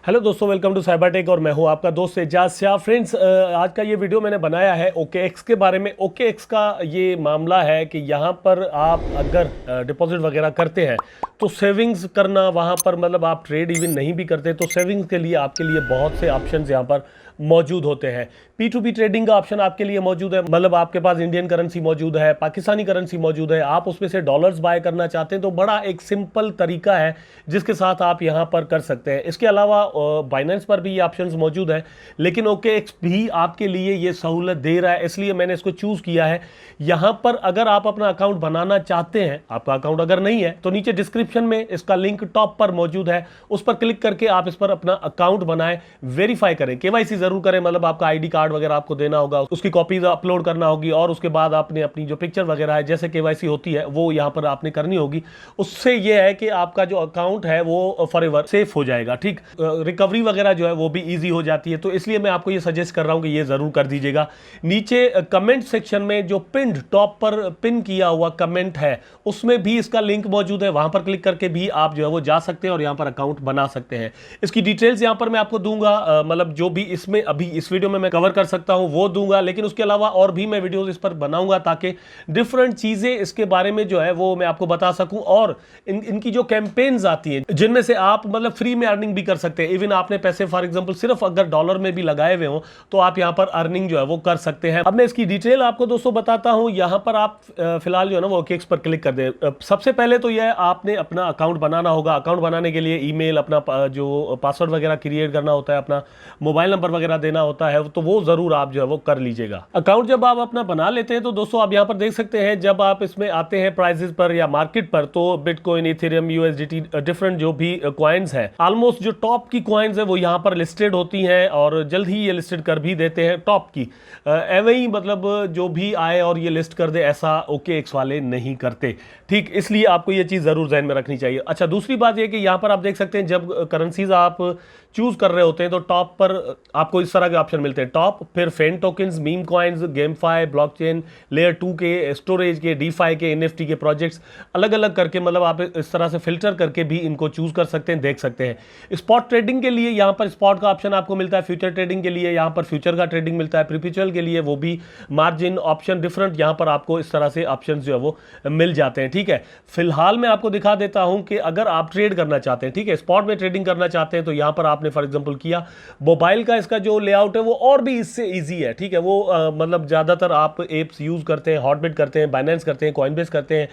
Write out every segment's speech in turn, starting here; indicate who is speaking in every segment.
Speaker 1: Hello दोस्तों, welcome to cyber tech और मैं हूं आपका दोस्त एजाज शाह। फ्रेंड्स, आज का ये वीडियो मैंने बनाया है OKX के बारे में। OKX का ये मामला है कि यहाँ पर आप अगर डिपॉजिट वगैरह करते हैं तो सेविंग्स करना वहाँ पर, मतलब आप ट्रेड इवन नहीं भी करते तो सेविंग्स के लिए आपके लिए बहुत से ऑप्शंस यहाँ पर मौजूद होते हैं। P2P ट्रेडिंग का ऑप्शन आपके लिए मौजूद है, मतलब आपके पास इंडियन करेंसी मौजूद है, पाकिस्तानी करेंसी मौजूद है, आप उसमें से डॉलर्स बाय करना चाहते हैं तो बड़ा एक सिंपल तरीका है जिसके साथ आप यहाँ पर कर सकते हैं। इसके अलावा बाइनेंस पर भी ये ऑप्शंस मौजूद है, लेकिन OKX भी आपके लिए ये सहूलत दे रहा है, इसलिए मैंने इसको चूज किया है। यहाँ पर अगर आप अपना अकाउंट बनाना चाहते हैं, आपका अकाउंट अगर नहीं है तो नीचे डिस्क्रिप्शन में इसका लिंक टॉप पर मौजूद है, उस पर क्लिक करके आप इस पर अपना अकाउंट बनाएं, वेरीफाई करें, KYC जरूर करें, मतलब आपका ID कार्ड वगैरह आपको देना होगा, उसकी कॉपीज अपलोड करना होगी और उसके बाद आपने अपनी जो पिक्चर वगैरह है जैसे KYC होती है वो यहाँ पर आपने करनी होगी। उससे ये है कि आपका जो अकाउंट है वो फॉरएवर सेफ हो जाएगा। ठीक, रिकवरी वगैरह जो है वो भी इजी हो जाती है, तो इसलिए मैं आपको ये सजेस्ट कर रहा हूं कि ये जरूर कर दीजिएगा। नीचे कमेंट सेक्शन में जो पिन टॉप पर पिन किया हुआ कमेंट है उसमें भी इसका लिंक मौजूद है, वहां पर क्लिक करके भी आप जो है वो जा सकते हैं और यहां पर अकाउंट बना सकते हैं। इसकी डिटेल्स यहां पर मैं आपको दूंगा, मतलब जो भी इसमें अभी इस वीडियो में मैं कवर कर सकता हूं वो दूंगा, लेकिन उसके अलावा और भी मैं वीडियोस इस पर बनाऊंगा ताकि डिफरेंट चीजें इसके बारे में जो है वो मैं आपको बता सकूं। और इनकी जो कैंपेन्स आती हैं जिनमें से आप मतलब फ्री में अर्निंग भी कर सकते हैं, इवन आपने पैसे फॉर एग्जांपल सिर्फ अगर डॉलर में भी लगाए हुए हो तो आप यहां पर अर्निंग जो है वो कर सकते हैं। अब मैं इसकी डिटेल आपको दोस्तों बताता हूं। यहां पर आप फिलहाल जो है ना वो OKX पर क्लिक कर दें। सबसे पहले तो यह आपने अपना अकाउंट बनाना होगा। अकाउंट बनाने के लिए ईमेल, अपना जो पासवर्ड वगैरह क्रिएट करना होता है, अपना मोबाइल नंबर वगैरह देना होता है, तो वो जरूर आप जो है वो कर लीजिएगा। अकाउंट जब आप अपना बना लेते हैं तो दोस्तों आप यहां पर देख सकते हैं, जब आप इसमें आते हैं प्राइसेस पर या मार्केट पर, तो बिटकॉइन, इथेरियम, USDT, डिफरेंट जो भी कॉइन्स हैं, ऑलमोस्ट जो टॉप की कॉइन्स है वो यहाँ पर लिस्टेड होती हैं और जल्द ही ये लिस्टेड कर भी देते हैं टॉप की। एवं ही मतलब जो भी आए और ये लिस्ट कर दे, ऐसा OKX वाले नहीं करते। ठीक, इसलिए आपको ये चीज़ ज़रूर ध्यान में रखनी चाहिए। अच्छा, दूसरी बात ये कि यहाँ पर आप देख सकते हैं जब करेंसीज आप चूज कर रहे होते हैं तो टॉप पर आपको इस तरह के ऑप्शन मिलते हैं। टॉप, फिर fan tokens, meme coins, GameFi, blockchain, layer 2 के, स्टोरेज के, DeFi के, NFT के प्रोजेक्ट्स, अलग अलग करके मतलब आप इस तरह से फिल्टर करके भी इनको चूज कर सकते हैं, देख सकते हैं। स्पॉट ट्रेडिंग के लिए यहाँ पर स्पॉट का ऑप्शन आपको मिलता है, फ्यूचर ट्रेडिंग के लिए यहाँ पर फ्यूचर का ट्रेडिंग मिलता है, परपेचुअल के लिए वो भी, मार्जिन ऑप्शन डिफरेंट यहाँ पर आपको इस तरह से ऑप्शन जो है वो मिल जाते हैं। ठीक है, फिलहाल मैं आपको दिखा देता हूं कि अगर आप ट्रेड करना चाहते हैं, ठीक है, स्पॉट में ट्रेडिंग करना चाहते हैं तो यहां पर आपने फॉर एग्जांपल किया, मोबाइल का इसका जो लेआउट है वो और भी इससे इजी है। ठीक है, वो मतलब ज्यादातर आप एप्स यूज करते हैं, हॉटबिट करते हैं, बाइनेंस करते हैं, कॉइनबेस करते हैं,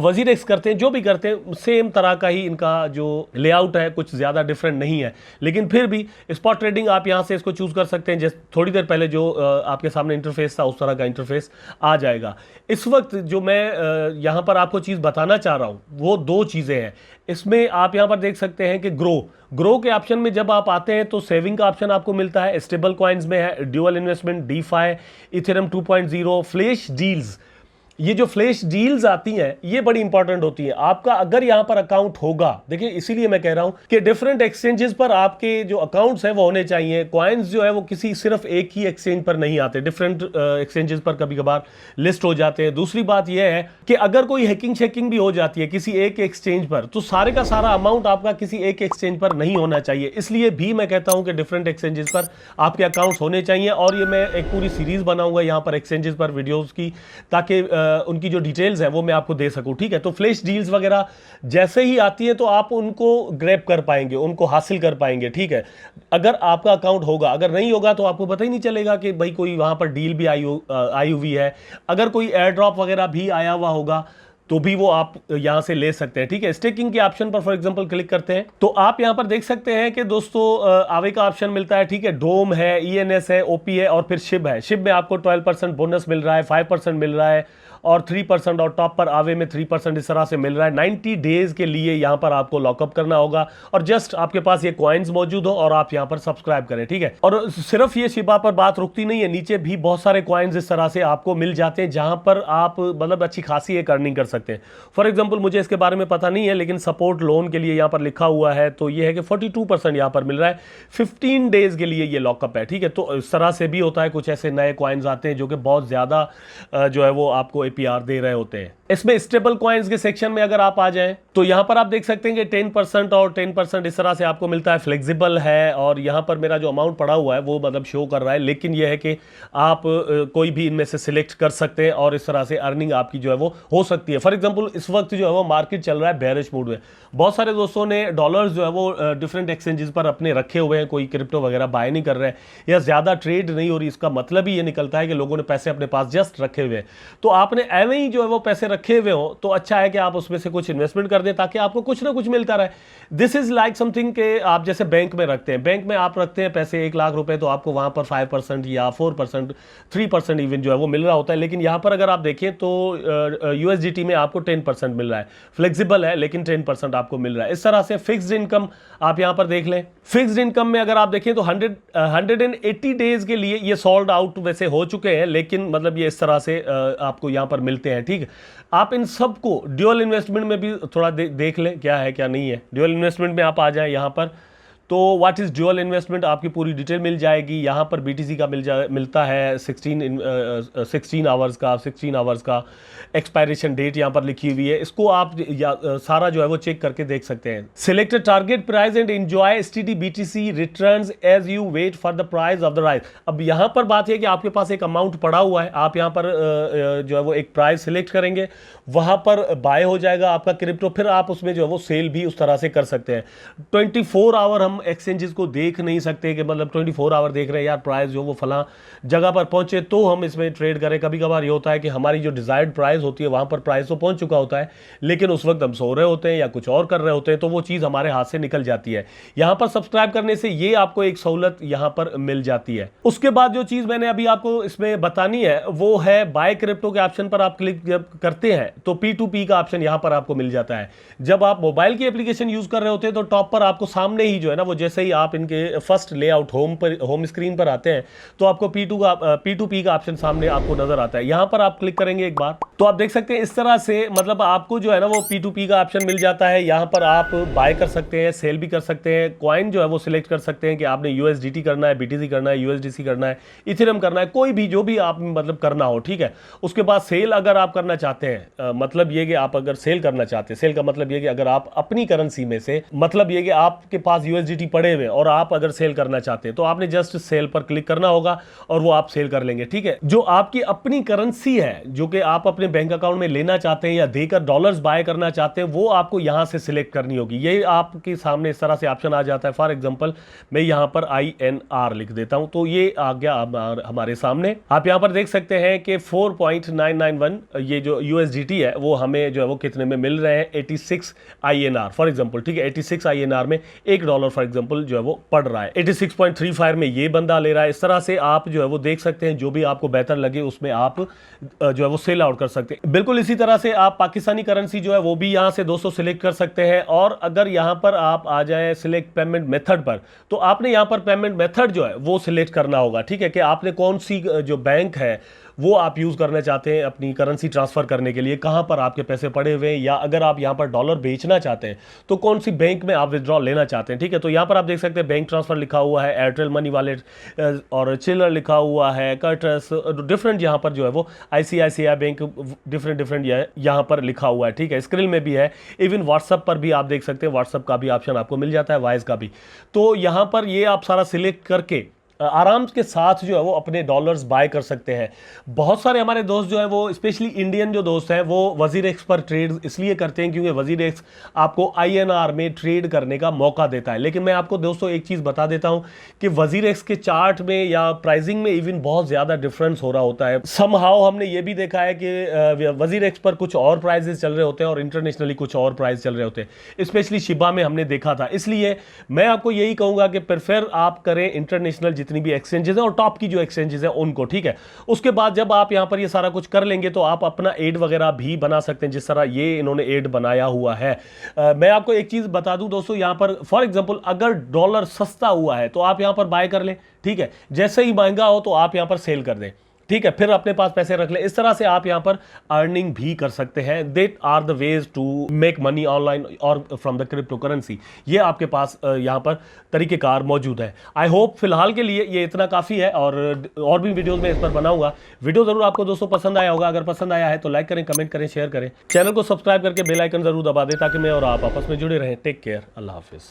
Speaker 1: वजीरेक्स करते हैं, जो भी करते हैं सेम तरह का ही इनका जो लेआउट है, कुछ ज्यादा डिफरेंट नहीं है। लेकिन फिर भी स्पॉट ट्रेडिंग आप यहां से इसको चूज कर सकते हैं। जैसे थोड़ी देर पहले जो आपके सामने इंटरफेस था उस तरह का इंटरफेस आ जाएगा। इस वक्त जो मैं यहां पर आपको चीज बताना चाह रहा हूं वो दो चीजें हैं। इसमें आप यहां पर देख सकते हैं कि ग्रो के ऑप्शन में जब आप आते हैं तो सेविंग का ऑप्शन आपको मिलता है, स्टेबल कॉइन्स में है dual investment, DeFi, Ethereum 2.0, flash deals. ये जो फ्लैश डील्स आती हैं ये बड़ी इंपॉर्टेंट होती है। आपका अगर यहां पर अकाउंट होगा, देखिए इसीलिए मैं कह रहा हूं कि डिफरेंट एक्सचेंजेस पर आपके जो अकाउंट्स हैं वो होने चाहिए। कॉइन्स जो है वो किसी सिर्फ एक ही एक्सचेंज पर नहीं आते, डिफरेंट एक्सचेंजेस पर कभी कभार लिस्ट हो जाते हैं। दूसरी बात यह है कि अगर कोई हैकिंग शेकिंग भी हो जाती है किसी एक एक्सचेंज पर तो सारे का सारा अमाउंट आपका किसी एक एक्सचेंज पर नहीं होना चाहिए। इसलिए भी मैं कहता हूं कि डिफरेंट एक्सचेंजेस पर आपके अकाउंट्स होने चाहिए। और ये मैं एक पूरी सीरीज बनाऊंगा यहां पर एक्सचेंजेस पर वीडियोस की, ताकि उनकी जो डिटेल्स है वो मैं आपको दे सकूं। ठीक है, तो फ्लैश डील्स वगैरह जैसे ही आती है तो आप उनको ग्रैब कर पाएंगे, उनको हासिल कर पाएंगे। ठीक है, अगर आपका अकाउंट होगा, अगर नहीं होगा तो आपको पता ही नहीं चलेगा कि भाई कोई वहां पर डील भी आई हुई है। अगर कोई एयर ड्रॉप वगैरह भी आया हुआ होगा तो भी वो आप यहां से ले सकते हैं। ठीक है, स्टेकिंग के ऑप्शन पर फॉर एग्जांपल क्लिक करते हैं तो आप यहां पर देख सकते हैं कि दोस्तों आवे का ऑप्शन मिलता है। ठीक है, डोम है, ENS है, OP है और फिर शिब है। शिब में आपको 12% बोनस मिल रहा है, 5% मिल रहा है और 3%, और टॉप पर आवे में 3% इस तरह से मिल रहा है। 90 डेज के लिए यहां पर आपको लॉकअप करना होगा और जस्ट आपके पास ये कॉइन्स मौजूद हो और आप यहां पर सब्सक्राइब करें। ठीक है, और सिर्फ ये शिबा पर बात रुकती नहीं है, नीचे भी बहुत सारे कॉइन्स इस तरह से आपको मिल जाते हैं जहां पर आप मतलब अच्छी खासी एक अर्निंग कर सकते हैं। सकते हैं। फॉर एग्जांपल मुझे इसके बारे में पता नहीं है, लेकिन सपोर्ट लोन के लिए यहाँ पर लिखा हुआ है, तो ये है कि 42% यहाँ पर मिल रहा है, 15 डेज के लिए ये लॉकअप है, ठीक है। तो इस तरह से भी होता है, कुछ ऐसे नए कॉइन्स आते हैं जो कि बहुत ज़्यादा जो है वो आपको APR दे रहे होते हैं। इसमें स्टेबल कॉइन्स के सेक्शन में अगर आप आ जाएं तो यहाँ पर आप देख सकते हैं कि 10% और 10% इस तरह से आपको मिलता है, फ्लेक्सिबल है, और यहाँ पर मेरा जो अमाउंट पड़ा हुआ है वो मतलब शो कर रहा है, लेकिन यह है कि आप कोई भी इनमें से सिलेक्ट कर सकते हैं और इस तरह से अर्निंग आपकी जो है वो हो सकती है। फॉर एग्जांपल इस वक्त जो है वो मार्केट चल रहा है बेयरिश मूड में, बहुत सारे दोस्तों ने डॉलर्स जो है वो डिफरेंट एक्सचेंजेस पर अपने रखे हुए हैं, कोई क्रिप्टो वगैरह बाय नहीं कर रहे हैं या ज़्यादा ट्रेड नहीं हो रही। इसका मतलब ही ये निकलता है कि लोगों ने पैसे अपने पास जस्ट रखे हुए हैं। तो आपने एवं ही जो है वो पैसे रखे हुए हो तो अच्छा है कि आप उसमें से कुछ इन्वेस्टमेंट कर दें ताकि आपको कुछ ना कुछ मिलता रहे। दिस इज लाइक समथिंग के आप जैसे बैंक में रखते हैं, बैंक में आप रखते हैं पैसे 1 लाख रुपए, तो आपको वहां पर 5% या 4%, 3% इवन जो है वो मिल रहा होता है। लेकिन यहां पर अगर आप देखें तो USDT में आपको 10% मिल रहा है, फ्लेक्सिबल है लेकिन 10% आपको मिल रहा है। इस तरह से फिक्स्ड इनकम आप यहां पर देख लें, फिक्स्ड इनकम में अगर आप देखें तो 180 डेज के लिए ये सोल्ड आउट वैसे हो चुके हैं, लेकिन मतलब ये इस तरह से आपको यहां पर मिलते हैं, ठीक है। आप इन सब को ड्यूअल इन्वेस्टमेंट में भी थोड़ा देख लें क्या है क्या नहीं है। ड्यूअल इन्वेस्टमेंट में आप आ जाएं यहाँ पर, तो व्हाट इज़ ड्यूअल इन्वेस्टमेंट आपकी पूरी डिटेल मिल जाएगी। यहाँ पर BTC का मिलता है 16 आवर्स का एक्सपायरेशन डेट यहाँ पर लिखी हुई है। इसको आप सारा जो है वो चेक करके देख सकते हैं। Select target price and enjoy STD BTC returns as you wait for the price of the rise. अब यहाँ पर बात है कि आपके पास एक अमाउंट पड़ा हुआ है, आप यहाँ पर जो है वो एक प्राइस सिलेक्ट करेंगे, वहाँ पर बाय हो जाएगा आपका क्रिप्टो, फिर आप उसमें जो है वो सेल भी उस तरह से कर सकते हैं। 24 आवर हम एक्सचेंजेस को देख नहीं सकते कि मतलब 24 आवर देख रहे हैं यार प्राइस जो वो फला जगह पर पहुंचे तो हम इसमें ट्रेड करें। कभी कभार ये होता है कि हमारी जो डिजायर्ड प्राइस होती है वहां पर प्राइस तो पहुंच चुका होता है, लेकिन उस वक्त हम सो रहे होते हैं या कुछ और कर रहे होते हैं, तो वो चीज़ हमारे हाथ से निकल जाती है। यहां पर सब्सक्राइब करने से ये आपको एक सहूलत यहां पर मिल जाती है। उसके बाद जो चीज़ मैंने अभी आपको इसमें बतानी है वो है बाय क्रिप्टो के ऑप्शन पर आप क्लिक करते हैं तो P2P का ऑप्शन यहां पर आपको मिल जाता है। जब आप मोबाइल की एप्लीकेशन यूज कर रहे होते हैं तो टॉप पर आपको सामने ही जो है ना वो जैसे ही आप इनके फर्स्ट लेआउट होम स्क्रीन पर आते हैं तो आपको P2P का ऑप्शन सामने आपको नजर आता है। यहां पर आप क्लिक करेंगे एक बार तो आप देख सकते हैं इस तरह से मतलब आपको जो है ना वो P2P का ऑप्शन मिल जाता है। यहां पर आप बाय कर सकते हैं, सेल भी कर सकते हैं, कॉइन जो है वो सिलेक्ट कर सकते हैं कि आपने USDT करना है, BTC करना है, USDC करना है, इथेरियम करना है, कोई भी जो भी आप मतलब करना हो, ठीक है। उसके बाद सेल अगर आप करना चाहते हैं, मतलब ये कि आप अगर सेल करना चाहते हैं, सेल का मतलब ये कि अगर आप अपनी करेंसी में से, मतलब ये कि आपके पास USDT पड़े हुए और आप अगर सेल करना चाहते हैं तो आपने जस्ट सेल पर क्लिक करना होगा और वो आप सेल कर लेंगे, ठीक है। जो आपकी अपनी करेंसी है जो कि आप अपने बैंक अकाउंट में लेना चाहते हैं या देकर डॉलर्स बाय करना चाहते हैं वो आपको यहां से सिलेक्ट करनी होगी। ये आपके सामने इस तरह से ऑप्शन आ जाता है। फॉर एग्जांपल मैं यहां पर INR लिख देता हूं तो ये आ गया हमारे सामने। आप यहां पर देख सकते हैं कि 4.991 ये जो USDT है वो हमें जो है वो कितने में मिल रहे हैं, 86 INR फॉर एग्जांपल, ठीक है। 86 INR में $1 फॉर एग्जांपल जो है वो पड़ रहा है। 86.35 में ये बंदा ले रहा है। इस तरह से आप जो है वो देख सकते हैं, जो भी आपको बेहतर लगे उसमें आप जो है वो सेल आउट कर सकते हैं। बिल्कुल इसी तरह से आप पाकिस्तानी करेंसी जो है वो भी यहां से दोस्तों सिलेक्ट कर सकते हैं। और अगर यहां पर आप आ जाएं सिलेक्ट पेमेंट मेथड पर तो आपने यहां पर पेमेंट मेथड जो है वो सिलेक्ट करना होगा, ठीक है, कि आपने कौन सी जो बैंक है वो आप यूज करना चाहते हैं अपनी करेंसी ट्रांसफर करने के लिए, कहां पर आपके पैसे पड़े हुए हैं, या अगर आप यहां पर डॉलर बेचना चाहते हैं तो कौन सी बैंक में आप विड्रॉ लेना चाहते हैं, ठीक है। तो यहां पर आप देख सकते हैं बैंक ट्रांसफर लिखा हुआ है, एयरटेल मनी वॉलेट और चिल्लर लिखा हुआ है, कर्टस, डिफरेंट यहां पर जो है वो ICICI बैंक डिफरेंट यहां पर लिखा हुआ है, ठीक है। स्क्रीन में भी है, इवन व्हाट्सएप पर भी आप देख सकते हैं, व्हाट्सएप का भी ऑप्शन आपको मिल जाता है, वॉइस का भी। तो यहां पर ये आप सारा सिलेक्ट करके आराम के साथ जो है वो अपने डॉलर्स बाय कर सकते हैं। बहुत सारे हमारे दोस्त जो है वो स्पेशली इंडियन जो दोस्त हैं वो वजीरेक्स पर ट्रेड इसलिए करते हैं क्योंकि वजीरेक्स आपको INR में ट्रेड करने का मौका देता है। लेकिन मैं आपको दोस्तों एक चीज़ बता देता हूं कि वजीरेक्स के चार्ट में या प्राइसिंग में इवन बहुत ज़्यादा डिफरेंस हो रहा होता है। समहाउ हमने ये भी देखा है कि वजीरेक्स पर कुछ और प्राइजेस चल रहे होते हैं और इंटरनेशनली कुछ और प्राइस चल रहे होते हैं, स्पेशली शिबा में हमने देखा था। इसलिए मैं आपको यही कहूँगा कि प्रेफर आप करें इंटरनेशनल जितनी भी एक्सचेंजेस है और टॉप की जो एक्सचेंजेस है उनको, ठीक है। उसके बाद जब आप यहां पर ये सारा कुछ कर लेंगे तो आप अपना एड वगैरह भी बना सकते हैं, जिस तरह ये इन्होंने एड बनाया हुआ है। मैं आपको एक चीज बता दूं दोस्तों, यहां पर फॉर एग्जांपल अगर डॉलर सस्ता हुआ है तो आप यहां पर बाय कर लें, ठीक है। जैसे ही महंगा हो तो आप यहां पर सेल कर दें, ठीक है, फिर अपने पास पैसे रख ले। इस तरह से आप यहाँ पर अर्निंग भी कर सकते हैं। That are the ways to make money online और फ्रॉम द क्रिप्टो करेंसी। ये आपके पास यहाँ पर तरीकेकार मौजूद है। आई होप फिलहाल के लिए ये इतना काफ़ी है, और भी वीडियोस में इस पर बनाऊंगा। वीडियो जरूर आपको दोस्तों पसंद आया होगा। अगर पसंद आया है तो लाइक करें, कमेंट करें, शेयर करें। चैनल को सब्सक्राइब करके बेल आइकन जरूर दबा दें ताकि मैं और आप आपस में जुड़े रहें। टेक केयर, अल्लाह हाफिज़।